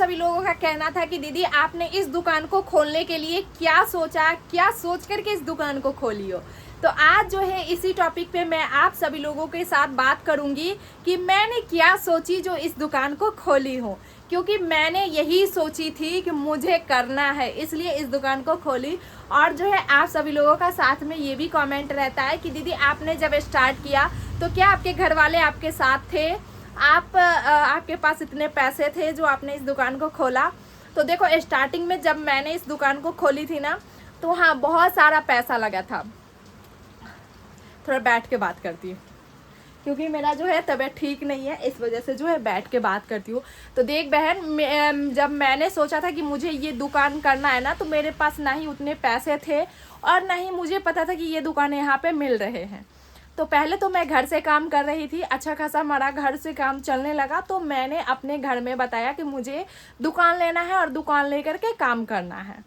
सभी लोगों का कहना था कि दीदी आपने इस दुकान को खोलने के लिए क्या सोचा, क्या सोच करके इस दुकान को खोली हो। तो आज जो है इसी टॉपिक पे मैं आप सभी लोगों के साथ बात करूंगी कि मैंने क्या सोची जो इस दुकान को खोली हूँ, क्योंकि मैंने यही सोची थी कि मुझे करना है, इसलिए इस दुकान को खोली। और जो है आप सभी लोगों का साथ में ये भी कमेंट रहता है कि दीदी आपने जब स्टार्ट किया तो क्या आपके घर वाले आपके साथ थे, आपके पास इतने पैसे थे जो आपने इस दुकान को खोला। तो देखो स्टार्टिंग में जब मैंने इस दुकान को खोली थी ना, तो हाँ बहुत सारा पैसा लगा था। थोड़ा बैठ के बात करती हूँ क्योंकि मेरा जो है तबीयत ठीक नहीं है, इस वजह से जो है बैठ के बात करती हूँ। तो देख बहन, जब मैंने सोचा था कि मुझे ये दुकान करना है ना, तो मेरे पास ना ही उतने पैसे थे और ना ही मुझे पता था कि ये दुकान यहाँ पे मिल रहे हैं। तो पहले तो मैं घर से काम कर रही थी, अच्छा खासा हमारा घर से काम चलने लगा। तो मैंने अपने घर में बताया कि मुझे दुकान लेना है और दुकान लेकर के काम करना है।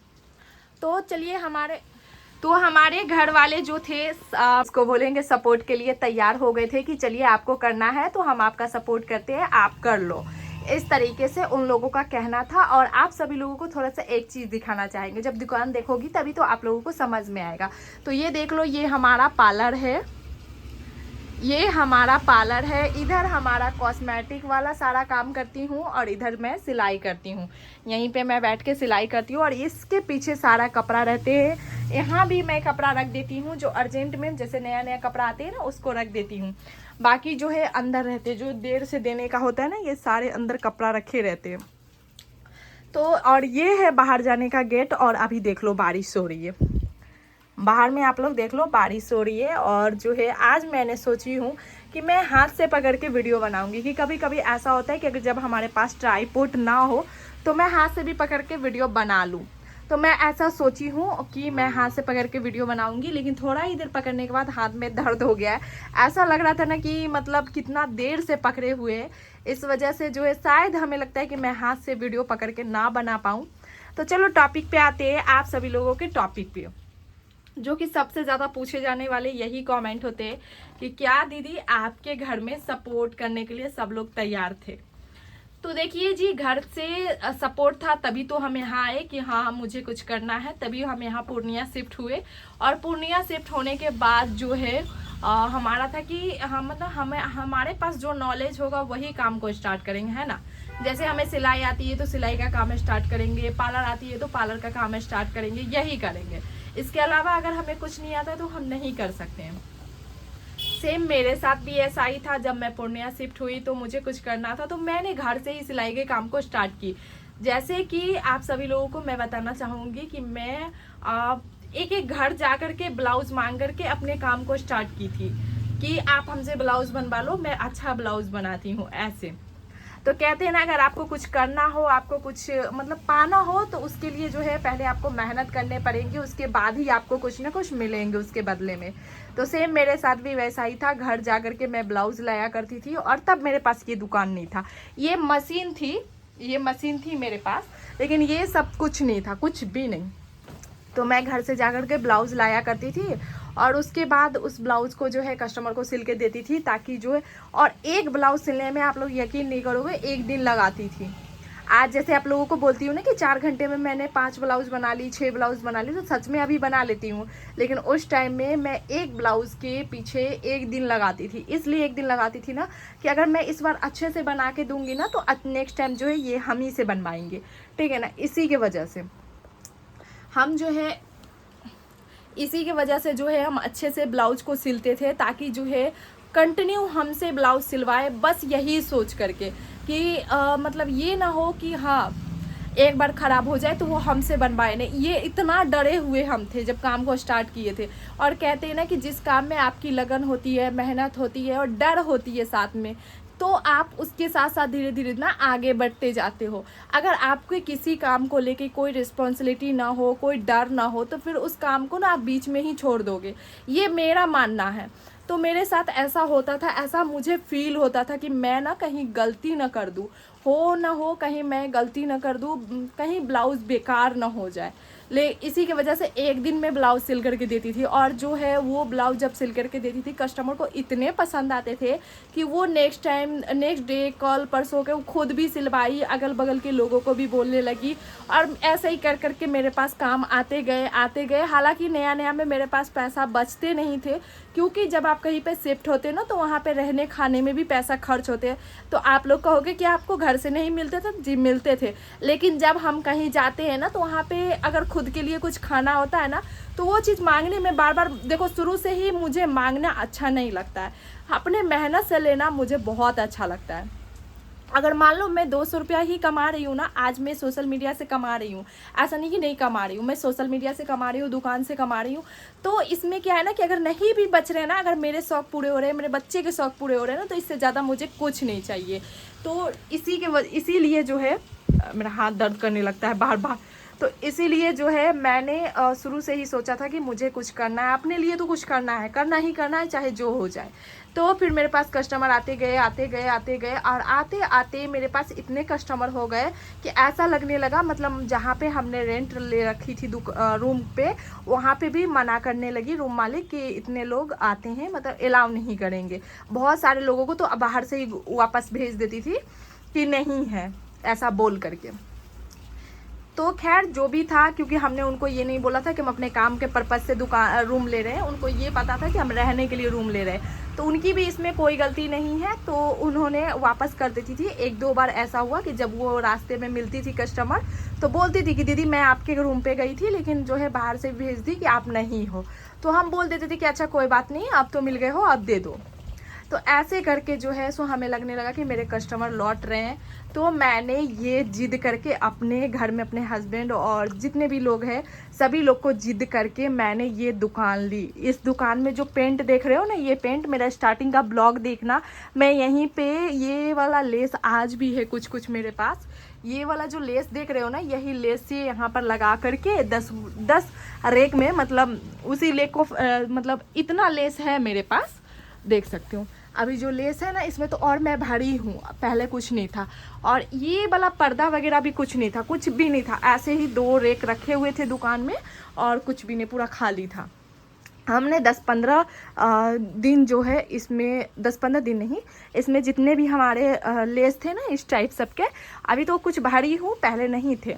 तो चलिए हमारे घर वाले जो थे उसको बोलेंगे सपोर्ट के लिए तैयार हो गए थे कि चलिए आपको करना है तो हम आपका सपोर्ट करते हैं, आप कर लो। इस तरीके से उन लोगों का कहना था। और आप सभी लोगों को थोड़ा सा एक चीज़ दिखाना चाहेंगे, जब दुकान देखोगी तभी तो आप लोगों को समझ में आएगा। तो ये देख लो, ये हमारा पार्लर है, ये हमारा पार्लर है। इधर हमारा कॉस्मेटिक वाला सारा काम करती हूँ और इधर मैं सिलाई करती हूँ। यहीं पे मैं बैठ के सिलाई करती हूँ और इसके पीछे सारा कपड़ा रहते हैं। यहाँ भी मैं कपड़ा रख देती हूँ, जो अर्जेंट में जैसे नया नया कपड़ा आते हैं ना, उसको रख देती हूँ। बाकी जो है अंदर रहते, जो देर से देने का होता है ना, ये सारे अंदर कपड़ा रखे रहते हैं। तो और ये है बाहर जाने का गेट। और अभी देख लो बारिश हो रही है बाहर में, आप लोग देख लो बारिश हो रही है। और जो है आज मैंने सोची हूँ कि मैं हाथ से पकड़ के वीडियो बनाऊंगी, कि कभी कभी ऐसा होता है कि अगर जब हमारे पास ट्राइपॉड ना हो तो मैं हाथ से भी पकड़ के वीडियो बना लूँ। तो मैं ऐसा सोची हूँ कि मैं हाथ से पकड़ के वीडियो बनाऊंगी, लेकिन थोड़ा ही देर पकड़ने के बाद हाथ में दर्द हो गया है। ऐसा लग रहा था ना कि मतलब कितना देर से पकड़े हुए हैं, इस वजह से जो है शायद हमें लगता है कि मैं हाथ से वीडियो पकड़ के ना बना पाऊँ। तो चलो टॉपिक पे आते हैं, आप सभी लोगों के टॉपिक पे, जो कि सबसे ज़्यादा पूछे जाने वाले यही कमेंट होते हैं कि क्या दीदी आपके घर में सपोर्ट करने के लिए सब लोग तैयार थे। तो देखिए जी, घर से सपोर्ट था तभी तो हम यहाँ आए कि हाँ मुझे कुछ करना है, तभी हम यहाँ पूर्णिया शिफ्ट हुए। और पूर्णिया शिफ्ट होने के बाद जो है हमारा था कि हम मतलब हमारे पास जो नॉलेज होगा वही काम को स्टार्ट करेंगे, है ना। जैसे हमें सिलाई आती है तो सिलाई का काम स्टार्ट करेंगे, पार्लर आती है तो पार्लर का काम स्टार्ट करेंगे, यही करेंगे। इसके अलावा अगर हमें कुछ नहीं आता तो हम नहीं कर सकते हैं। सेम मेरे साथ भी ऐसा ही था। जब मैं पूर्णिया शिफ्ट हुई तो मुझे कुछ करना था, तो मैंने घर से ही सिलाई के काम को स्टार्ट की। जैसे कि आप सभी लोगों को मैं बताना चाहूँगी कि मैं एक एक घर जा कर के ब्लाउज मांग करके अपने काम को स्टार्ट की थी कि आप हमसे ब्लाउज बनवा लो, मैं अच्छा ब्लाउज बनाती हूँ ऐसे। तो कहते हैं ना, अगर आपको कुछ करना हो, आपको कुछ मतलब पाना हो, तो उसके लिए जो है पहले आपको मेहनत करने पड़ेंगे, उसके बाद ही आपको कुछ ना कुछ मिलेंगे उसके बदले में। तो सेम मेरे साथ भी वैसा ही था। घर जा कर के मैं ब्लाउज लाया करती थी और तब मेरे पास ये दुकान नहीं था, ये मशीन थी मेरे पास, लेकिन ये सब कुछ नहीं था, कुछ भी नहीं। तो मैं घर से जाकर के ब्लाउज़ लाया करती थी और उसके बाद उस ब्लाउज़ को जो है कस्टमर को सिल के देती थी, ताकि जो है, और एक ब्लाउज़ सिलने में आप लोग यकीन नहीं करोगे 1 दिन लगाती थी। आज जैसे आप लोगों को बोलती हूँ ना कि 4 घंटे में मैंने 5 ब्लाउज़ बना ली, 6 ब्लाउज़ बना ली, तो सच में अभी बना लेती हूँ, लेकिन उस टाइम में मैं एक ब्लाउज़ के पीछे 1 दिन लगाती थी। इसलिए 1 दिन लगाती थी ना कि अगर मैं इस बार अच्छे से बना के दूँगी ना, तो नेक्स्ट टाइम जो है ये हम ही से बनवाएंगे, ठीक है ना। इसी की वजह से जो है हम अच्छे से ब्लाउज को सिलते थे, ताकि जो है कंटिन्यू हमसे ब्लाउज सिलवाए, बस यही सोच करके कि मतलब ये ना हो कि हाँ एक बार ख़राब हो जाए तो वो हमसे बनवाए नहीं। ये इतना डरे हुए हम थे जब काम को स्टार्ट किए थे। और कहते हैं ना कि जिस काम में आपकी लगन होती है, मेहनत होती है और डर होती है साथ में, तो आप उसके साथ साथ धीरे धीरे ना आगे बढ़ते जाते हो। अगर आपके किसी काम को लेके कोई रिस्पॉन्सिबिलिटी ना हो, कोई डर ना हो, तो फिर उस काम को ना आप बीच में ही छोड़ दोगे, ये मेरा मानना है। तो मेरे साथ ऐसा होता था, ऐसा मुझे फील होता था कि मैं ना कहीं गलती ना कर दूँ। हो ना हो, कहीं मैं गलती ना कर दूँ, कहीं ब्लाउज़ बेकार ना हो जाए। इसी की वजह से एक दिन में ब्लाउज़ सिल करके देती थी, और जो है वो ब्लाउज़ जब सिल करके देती थी कस्टमर को इतने पसंद आते थे कि वो नेक्स्ट डे कल परसों के वो खुद भी सिलवाई, अगल बगल के लोगों को भी बोलने लगी, और ऐसे ही कर करके मेरे पास काम आते गए। हालांकि नया नया में मेरे पास पैसा बचते नहीं थे, क्योंकि जब आप कहीं पे शिफ्ट होते ना तो वहाँ पे रहने खाने में भी पैसा खर्च होते हैं। तो आप लोग कहोगे कि आपको घर से नहीं मिलते थे? जी मिलते थे, लेकिन जब हम कहीं जाते हैं ना तो वहाँ पे अगर खुद के लिए कुछ खाना होता है ना, तो वो चीज़ मांगने में बार बार, देखो शुरू से ही मुझे मांगना अच्छा नहीं लगता है, अपने मेहनत से लेना मुझे बहुत अच्छा लगता है। अगर मान लो मैं 200 रुपया ही कमा रही हूँ ना, आज मैं सोशल मीडिया से कमा रही हूँ, ऐसा नहीं कि नहीं कमा रही हूँ, मैं सोशल मीडिया से कमा रही हूँ, दुकान से कमा रही हूँ, तो इसमें क्या है ना कि अगर नहीं भी बच रहे ना, अगर मेरे शौक पूरे हो रहे हैं, मेरे बच्चे के शौक पूरे हो रहे हैं ना, तो इससे ज़्यादा मुझे कुछ नहीं चाहिए। तो इसीलिए जो है मेरा हाथ दर्द करने लगता है बार बार। तो इसीलिए जो है मैंने शुरू से ही सोचा था कि मुझे कुछ करना है, अपने लिए तो कुछ करना है, चाहे जो हो जाए। तो फिर मेरे पास कस्टमर आते गए, और आते आते मेरे पास इतने कस्टमर हो गए कि ऐसा लगने लगा, मतलब जहाँ पे हमने रेंट ले रखी थी रूम पे, वहाँ पे भी मना करने लगी रूम मालिक कि इतने लोग आते हैं, मतलब अलाउ नहीं करेंगे। बहुत सारे लोगों को तो बाहर से ही वापस भेज देती थी कि नहीं है, ऐसा बोल करके। तो खैर जो भी था, क्योंकि हमने उनको ये नहीं बोला था कि हम अपने काम के पर्पज़ से रूम ले रहे हैं, उनको ये पता था कि हम रहने के लिए रूम ले रहे हैं, तो उनकी भी इसमें कोई गलती नहीं है। तो उन्होंने वापस कर देती थी। एक दो बार ऐसा हुआ कि जब वो रास्ते में मिलती थी कस्टमर, तो बोलती थी कि दीदी मैं आपके रूम पे गई थी, लेकिन जो है बाहर से भेज दी कि आप नहीं हो। तो हम बोल देते थे कि अच्छा कोई बात नहीं, आप तो मिल गए हो, आप दे दो। तो ऐसे करके जो है सो हमें लगने लगा कि मेरे कस्टमर लौट रहे हैं। तो मैंने ये जिद करके अपने घर में अपने हस्बैंड और जितने भी लोग हैं सभी लोग को जिद करके मैंने ये दुकान ली। इस दुकान में जो पेंट देख रहे हो ना, ये पेंट मेरा स्टार्टिंग का ब्लॉग देखना, मैं यहीं पे ये वाला लेस आज भी है कुछ कुछ मेरे पास। ये वाला जो लेस देख रहे हो ना, यही लेस से यहाँ पर लगा करके 10 रेक में, मतलब उसी लेक को मतलब इतना लेस है मेरे पास, देख सकती हूँ। अभी जो लेस है ना इसमें तो और मैं भारी हूँ, पहले कुछ नहीं था। और ये वाला पर्दा वगैरह भी कुछ नहीं था, कुछ भी नहीं था, ऐसे ही 2 रेक रखे हुए थे दुकान में और कुछ भी नहीं, पूरा खाली था। हमने 10-15 दिन जो है इसमें, 10-15 दिन नहीं, इसमें जितने भी हमारे लेस थे ना इस टाइप सबके, अभी तो कुछ भारी हूँ, पहले नहीं थे।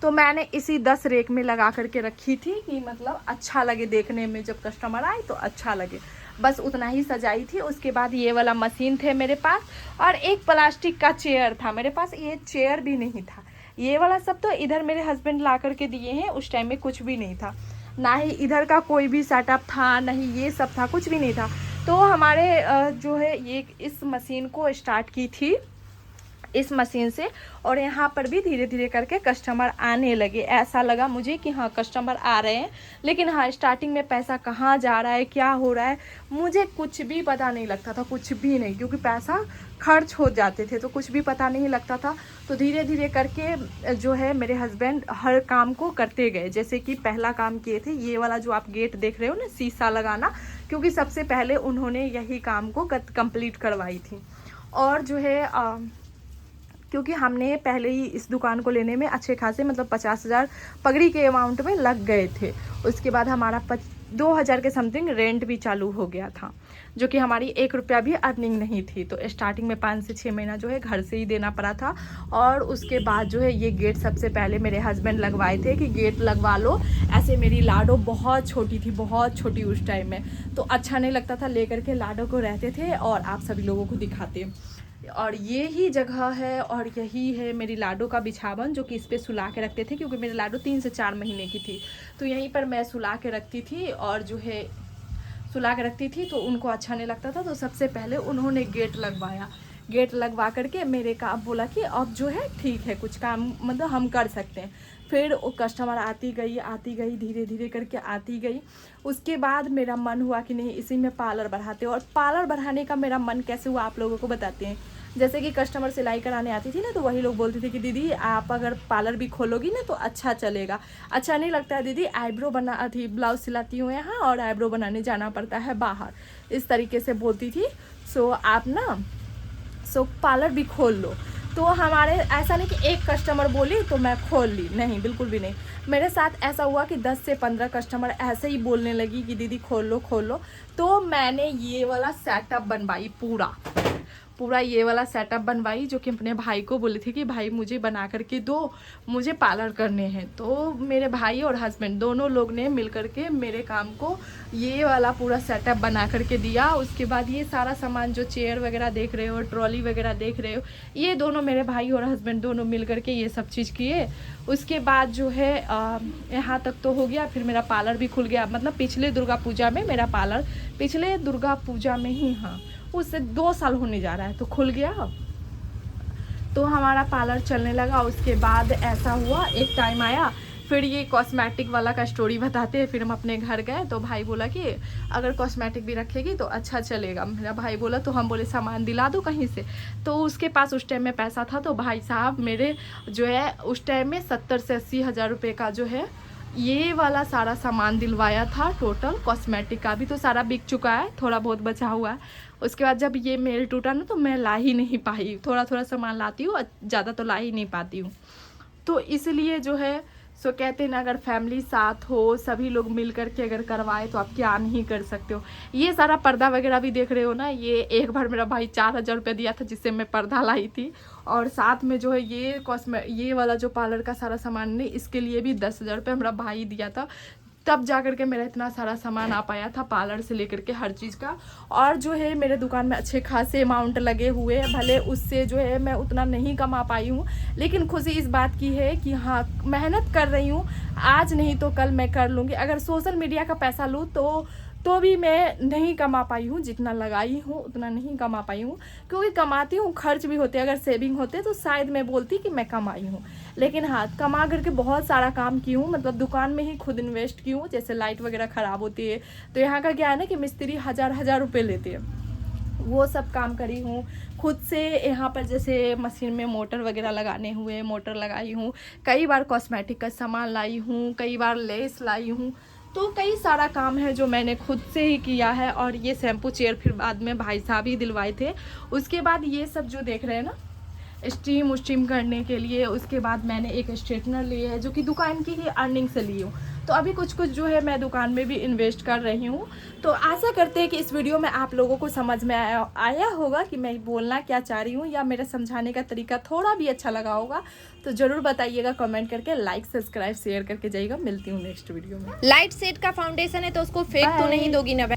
तो मैंने इसी 10 रेक में लगा करके रखी थी कि मतलब अच्छा लगे देखने में, जब कस्टमर आए तो अच्छा लगे, बस उतना ही सजाई थी। उसके बाद ये वाला मशीन थे मेरे पास, और एक प्लास्टिक का चेयर था मेरे पास, ये चेयर भी नहीं था। ये वाला सब तो इधर मेरे हस्बैंड ला करके दिए हैं, उस टाइम में कुछ भी नहीं था, ना ही इधर का कोई भी सेटअप था, ना ही ये सब था, कुछ भी नहीं था। तो हमारे जो है ये इस मशीन को स्टार्ट की थी, इस मशीन से, और यहाँ पर भी धीरे धीरे करके कस्टमर आने लगे। ऐसा लगा मुझे कि हाँ कस्टमर आ रहे हैं, लेकिन हाँ स्टार्टिंग में पैसा कहाँ जा रहा है, क्या हो रहा है, मुझे कुछ भी पता नहीं लगता था, कुछ भी नहीं, क्योंकि पैसा खर्च हो जाते थे तो कुछ भी पता नहीं लगता था। तो धीरे धीरे करके जो है मेरे हस्बैंड हर काम को करते गए। जैसे कि पहला काम किए थे ये वाला जो आप गेट देख रहे हो ना, शीशा लगाना, क्योंकि सबसे पहले उन्होंने यही काम को कंप्लीट करवाई थी। और जो है क्योंकि हमने पहले ही इस दुकान को लेने में अच्छे खासे, मतलब 50,000 पगड़ी के अमाउंट में लग गए थे। उसके बाद हमारा 2,000 के समथिंग रेंट भी चालू हो गया था, जो कि हमारी 1 रुपया भी अर्निंग नहीं थी। तो स्टार्टिंग में 5 से 6 महीना जो है घर से ही देना पड़ा था। और उसके बाद जो है ये गेट सबसे पहले मेरे हस्बैंड लगवाए थे कि गेट लगवा लो। ऐसे मेरी लाडो बहुत छोटी थी, बहुत छोटी उस टाइम में, तो अच्छा नहीं लगता था, लेकर के लाडो को रहते थे और आप सभी लोगों को दिखाते। और ये ही जगह है और यही है मेरी लाडो का बिछावन, जो कि इस पर सुला के रखते थे, क्योंकि मेरी लाडो 3 से 4 महीने की थी। तो यहीं पर मैं सुला के रखती थी, और जो है सुला के रखती थी, तो उनको अच्छा नहीं लगता था। तो सबसे पहले उन्होंने गेट लगवाया। गेट लगवा करके मेरे का अब बोला कि अब जो है ठीक है, कुछ काम मतलब हम कर सकते हैं। फिर वो कस्टमर आती गई, धीरे धीरे करके आती गई। उसके बाद मेरा मन हुआ कि नहीं इसी में पार्लर बढ़ाते। और पार्लर बढ़ाने का मेरा मन कैसे हुआ आप लोगों को बताते हैं। जैसे कि कस्टमर सिलाई कराने आती थी ना, तो वही लोग बोलते थे कि दीदी आप अगर पार्लर भी खोलोगी ना तो अच्छा चलेगा। अच्छा नहीं लगता है दीदी, आईब्रो बना थी, ब्लाउज सिलाती हूँ यहाँ और आईब्रो बनाने जाना पड़ता है बाहर, इस तरीके से बोलती थी। सो आप ना पार्लर भी खोल लो। तो हमारे ऐसा नहीं कि एक कस्टमर बोली तो मैं खोल ली, नहीं बिल्कुल भी नहीं। मेरे साथ ऐसा हुआ कि 10 से 15 कस्टमर ऐसे ही बोलने लगी कि दीदी खोल लो खोल लो। तो मैंने ये वाला सेटअप बनवाई, पूरा ये वाला सेटअप बनवाई, जो कि अपने भाई को बोली थी कि भाई मुझे बना करके दो, मुझे पार्लर करने हैं। तो मेरे भाई और हस्बैंड दोनों लोग ने मिल करके मेरे काम को ये वाला पूरा सेटअप बना करके दिया। उसके बाद ये सारा सामान जो चेयर वगैरह देख रहे हो, ट्रॉली वगैरह देख रहे हो, ये दोनों मेरे भाई और हस्बैंड दोनों मिल करके ये सब चीज़ किए। उसके बाद जो है यहाँ तक तो हो गया। फिर मेरा पार्लर भी खुल गया, मतलब पिछले दुर्गा पूजा में मेरा पार्लर, पिछले दुर्गा पूजा में ही, हाँ उससे 2 साल होने जा रहा है, तो खुल गया। तो हमारा पार्लर चलने लगा। उसके बाद ऐसा हुआ, एक टाइम आया, फिर ये कॉस्मेटिक वाला का स्टोरी बताते हैं। फिर हम अपने घर गए तो भाई बोला कि अगर कॉस्मेटिक भी रखेगी तो अच्छा चलेगा। मेरा भाई बोला, तो हम बोले सामान दिला दो कहीं से। तो उसके पास उस टाइम में पैसा था, तो भाई साहब मेरे जो है उस टाइम में 70 से 80 हज़ार रुपये का जो है ये वाला सारा सामान दिलवाया था। टोटल कॉस्मेटिक का भी तो सारा बिक चुका है, थोड़ा बहुत बचा हुआ है। उसके बाद जब ये मेल टूटा ना, तो मैं ला ही नहीं पाई, थोड़ा थोड़ा सामान लाती हूँ, ज़्यादा तो ला ही नहीं पाती हूँ। तो इसलिए जो है सो कहते हैं ना, अगर फैमिली साथ हो, सभी लोग मिल करके अगर करवाए तो आप क्या नहीं कर सकते हो। ये सारा पर्दा वगैरह भी देख रहे हो ना, ये एक बार मेरा भाई 4,000 रुपये दिया था, जिससे मैं पर्दा लाई थी। और साथ में जो है ये वाला जो पार्लर का सारा सामान नहीं, इसके लिए भी 10,000 रुपये मेरा भाई दिया था। तब जा कर के मेरा इतना सारा सामान आ पाया था, पार्लर से लेकर के हर चीज़ का। और जो है मेरे दुकान में अच्छे खासे अमाउंट लगे हुए हैं, भले उससे जो है मैं उतना नहीं कमा पाई हूँ, लेकिन खुशी इस बात की है कि हाँ मेहनत कर रही हूँ, आज नहीं तो कल मैं कर लूँगी। अगर सोशल मीडिया का पैसा लूँ तो भी मैं नहीं कमा पाई हूँ, जितना लगाई हूँ उतना नहीं कमा पाई हूँ, क्योंकि कमाती हूँ खर्च भी होते। अगर सेविंग होते तो शायद मैं बोलती कि मैं कमाई हूँ, लेकिन हाँ कमा करके बहुत सारा काम की हूँ। मतलब दुकान में ही खुद इन्वेस्ट की हूँ। जैसे लाइट वगैरह ख़राब होती है तो यहाँ का क्या है ना कि मिस्त्री 1000 रुपये लेते हैं, वो सब काम करी हूँ खुद से। यहाँ पर जैसे मशीन में मोटर वगैरह लगाने हुए, मोटर लगाई हूँ, कई बार कॉस्मेटिक का सामान लाई हूँ, कई बार लेस लाई हूँ। तो कई सारा काम है जो मैंने खुद से ही किया है। और ये शैम्पू चेयर फिर बाद में भाई साहब ही दिलवाए थे। उसके बाद ये सब जो देख रहे हैं ना, स्टीम करने के लिए, उसके बाद मैंने एक स्ट्रेटनर लिया है, जो कि दुकान की ही अर्निंग से ली हूँ। तो अभी कुछ जो है मैं दुकान में भी इन्वेस्ट कर रही हूँ। तो आशा करते हैं कि इस वीडियो में आप लोगों को समझ में आया होगा कि मैं बोलना क्या चाह रही हूँ, या मेरा समझाने का तरीका थोड़ा भी अच्छा लगा होगा तो ज़रूर बताइएगा कमेंट करके, लाइक सब्सक्राइब शेयर करके जाइएगा। मिलती हूँ नेक्स्ट वीडियो में। लाइट सेट का फाउंडेशन है तो उसको फेंक तो नहीं दोगी ना?